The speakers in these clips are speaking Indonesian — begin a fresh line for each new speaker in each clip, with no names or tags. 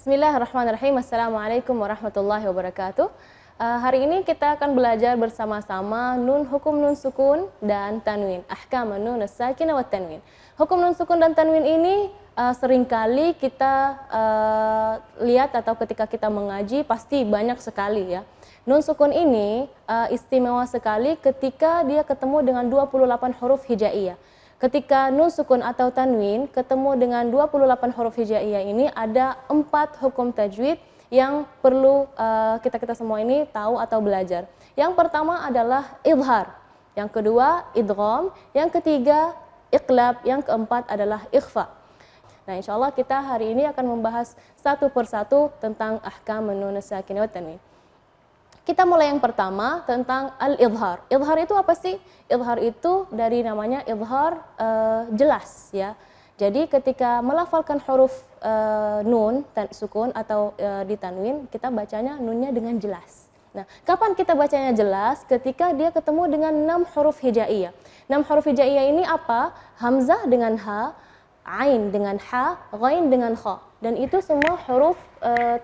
Bismillahirrahmanirrahim. Assalamualaikum warahmatullahi wabarakatuh. Hari ini kita akan belajar bersama-sama nun, hukum nun sukun dan tanwin. Ahkam nun as-sakinah wa tanwin. Hukum nun sukun dan tanwin ini seringkali kita lihat atau ketika kita mengaji pasti banyak sekali ya. Nun sukun ini istimewa sekali ketika dia ketemu dengan 28 huruf hijaiyah. Ketika nun sukun atau tanwin ketemu dengan 28 huruf hijaiyah ini ada 4 hukum tajwid yang perlu kita semua ini tahu atau belajar. Yang pertama adalah idhar, yang kedua idgham, yang ketiga iqlab, yang keempat adalah ikhfa. Nah, insyaallah kita hari ini akan membahas satu persatu tentang ahkam nun sakinah wa tanwin. Kita mulai yang pertama tentang al-idhar. Idhar itu apa sih? Idhar itu dari namanya idhar jelas ya. Jadi ketika melafalkan huruf nun sukun atau ditanwin, kita bacanya nunnya dengan jelas. Nah, kapan kita bacanya jelas? Ketika dia ketemu dengan 6 huruf hijaiyah. 6 huruf hijaiyah ini apa? Hamzah dengan ha, ain dengan ha, ghain dengan kha. Dan itu semua huruf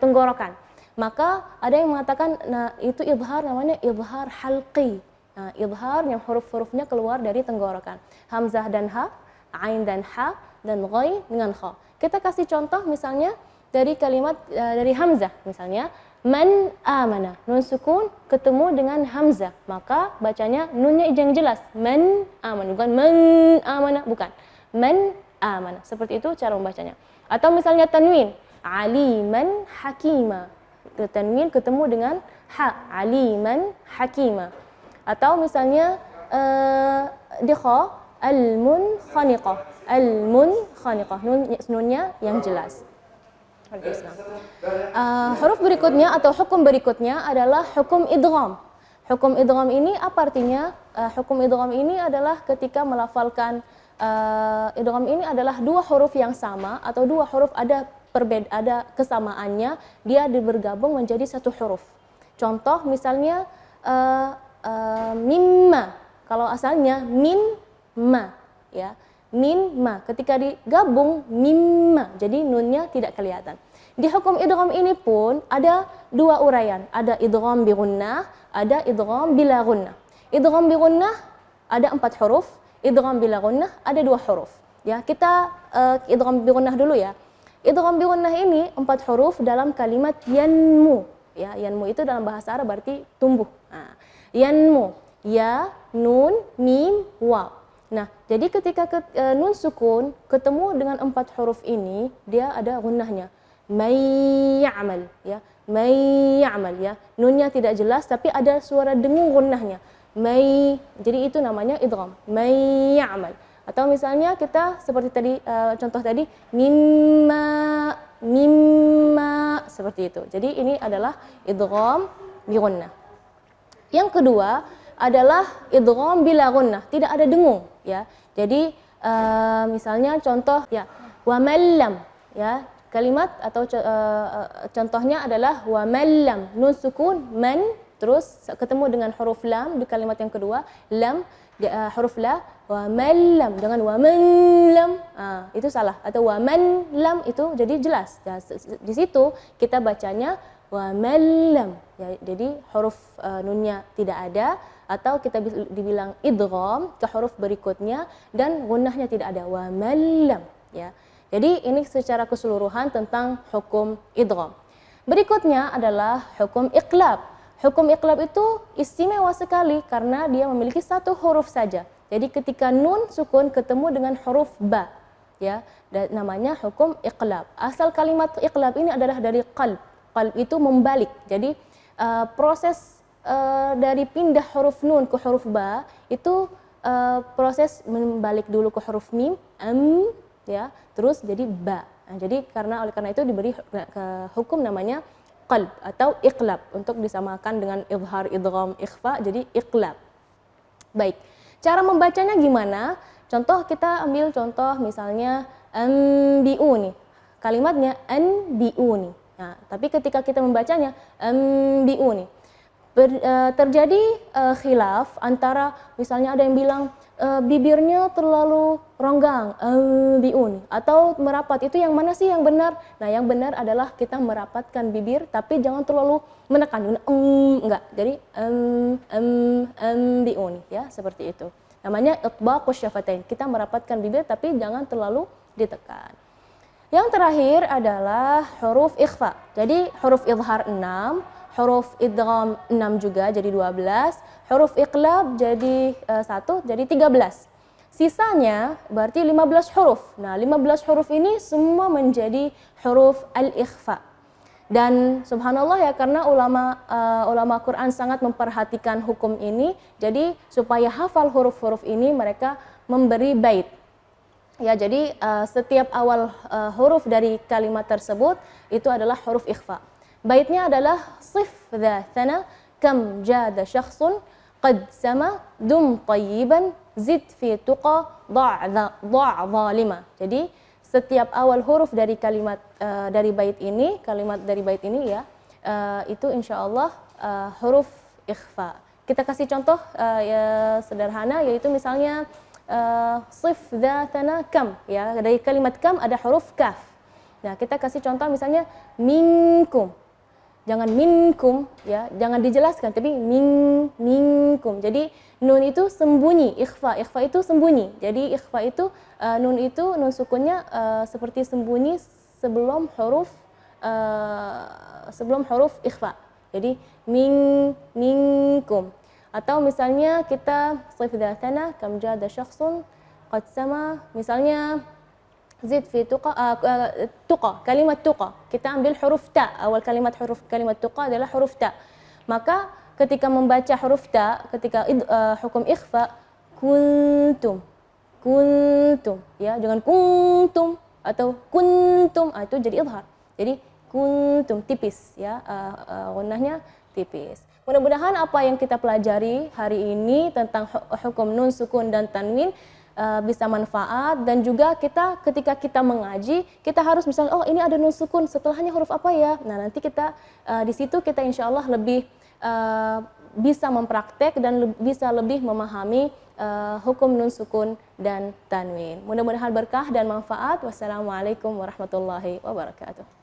tenggorokan. Maka ada yang mengatakan, nah itu idhar namanya idhar halqi. Nah, idhar yang huruf-hurufnya keluar dari tenggorokan. Hamzah dan ha, ain dan ha, dan ghain dengan kha. Kita kasih contoh misalnya dari kalimat dari hamzah. Misalnya, man amana. Nun sukun ketemu dengan hamzah. Maka bacanya nunnya yang jelas. Man amana. Bukan man amana. Bukan. Man amana. Seperti itu cara membacanya. Atau misalnya tanwin. Aliman hakima. Tanwin ketemu dengan ha, aliman hakima. Atau misalnya di kha, al-munkhaniqah, al-munkhaniqah, nunnya yang jelas. Huruf berikutnya atau hukum berikutnya adalah hukum idgham. Hukum idgham ini apa artinya? Hukum idgham ini adalah ketika melafalkan idgham ini adalah dua huruf yang sama atau dua huruf ada kesamaannya, dia bergabung menjadi satu huruf. Contoh misalnya mimma, kalau asalnya mimma ya, mimma, ketika digabung mimma, jadi nunnya tidak kelihatan. Di hukum idgham ini pun ada dua uraian, ada idgham bi gunnah, ada idgham bila gunnah. Idgham bi gunnah ada 4 huruf, idgham bila gunnah ada 2 huruf. Ya, kita idgham bi gunnah dulu ya. Idgham bi gunnah ini 4 huruf dalam kalimat yanmu. Ya, yanmu itu dalam bahasa Arab berarti tumbuh. Nah, yanmu, ya, nun, mim, waw. Nah, jadi ketika nun sukun ketemu dengan 4 huruf ini, dia ada gunnahnya. May ya'mal, ya. May ya'mal, ya. Nunnya tidak jelas tapi ada suara dengung gunnahnya. May. Jadi itu namanya idgham. May ya'mal. Atau misalnya kita seperti tadi contoh tadi mimma seperti itu. Jadi ini adalah idgham bi gunnah. Yang kedua adalah idgham bila gunnah, tidak ada dengung ya. Jadi misalnya contoh ya wa mallam ya, kalimat atau contohnya adalah wa mallam, nun sukun man, terus ketemu dengan huruf lam di kalimat yang kedua, lam huruf la, wa man lam dengan wa man lam, itu salah, atau wa man lam itu jadi jelas. Ya, di situ kita bacanya wa man lam. Ya, jadi huruf nunnya tidak ada, atau kita dibilang idgham ke huruf berikutnya dan gunnahnya tidak ada, wa man lam. Ya. Jadi ini secara keseluruhan tentang hukum idgham. Berikutnya adalah hukum iqlab. Hukum iqlab itu istimewa sekali karena dia memiliki 1 huruf saja. Jadi ketika nun sukun ketemu dengan huruf ba, ya, dan namanya hukum iqlab. Asal kalimat iqlab ini adalah dari qalb. Qalb itu membalik. Jadi proses dari pindah huruf nun ke huruf ba itu proses membalik dulu ke huruf mim, ya, terus jadi ba. Nah, jadi oleh karena itu diberi hukum namanya qalb atau iqlab untuk disamakan dengan idhar, idgham, ikhfa, jadi iqlab. Baik, cara membacanya gimana? Contoh kita ambil contoh misalnya anbi'uni. Kalimatnya anbi'uni. Nah, tapi ketika kita membacanya anbi'uni, terjadi khilaf antara misalnya ada yang bilang bibirnya terlalu ronggang, biun, atau merapat. Itu yang mana sih yang benar? Nah, yang benar adalah kita merapatkan bibir, tapi jangan terlalu menekan, enggak. Jadi biun, ya, seperti itu. Namanya itbaqus syafatain. Kita merapatkan bibir, tapi jangan terlalu ditekan. Yang terakhir adalah huruf ikhfa. Jadi huruf idhar 6, huruf idgham 6 juga jadi 12, huruf iqlab jadi 1 jadi 13. Sisanya berarti 15 huruf. Nah, 15 huruf ini semua menjadi huruf al-ikhfa. Dan subhanallah ya, karena ulama Quran sangat memperhatikan hukum ini, jadi supaya hafal huruf-huruf ini mereka memberi bait. Ya, jadi setiap awal huruf dari kalimat tersebut itu adalah huruf ikhfa. Baitnya adalah sif dzatana kam jada syakhsun qad sama dum tayyiban zid fi tuqa da' zalima. Jadi setiap awal huruf dari kalimat dari bait ini, ya, itu insyaallah huruf ikhfa. Kita kasih contoh ya, sederhana, yaitu misalnya sif dzatana kam, ya, dari kalimat kam ada huruf kaf. Nah, kita kasih contoh misalnya minkum. Jangan minkum, ya, jangan dijelaskan, tapi minkum. Jadi nun itu sembunyi, ikhfa itu sembunyi. Jadi ikhfa itu nun sukunnya seperti sembunyi sebelum huruf ikhfa. Jadi minkum. Atau misalnya kita sif dzatana kam jada syakhsun qad sama, misalnya zid fi tuqa, kalimat tuqa. Kita ambil huruf ta, awal kalimat tuqa adalah huruf ta. Maka ketika membaca huruf ta, ketika hukum ikhfa, kuntum, ya, jangan kuntum atau kuntum, itu jadi idhar. Jadi kuntum tipis, ya, gunnahnya tipis. Mudah-mudahan apa yang kita pelajari hari ini tentang hukum nun sukun dan tanwin bisa manfaat, dan juga ketika kita mengaji, kita harus misalnya, oh ini ada nun sukun, setelahnya huruf apa ya? Nah, nanti kita di situ kita insya Allah lebih bisa mempraktek dan bisa lebih memahami hukum nun sukun dan tanwin. Mudah-mudahan berkah dan manfaat. Wassalamualaikum warahmatullahi wabarakatuh.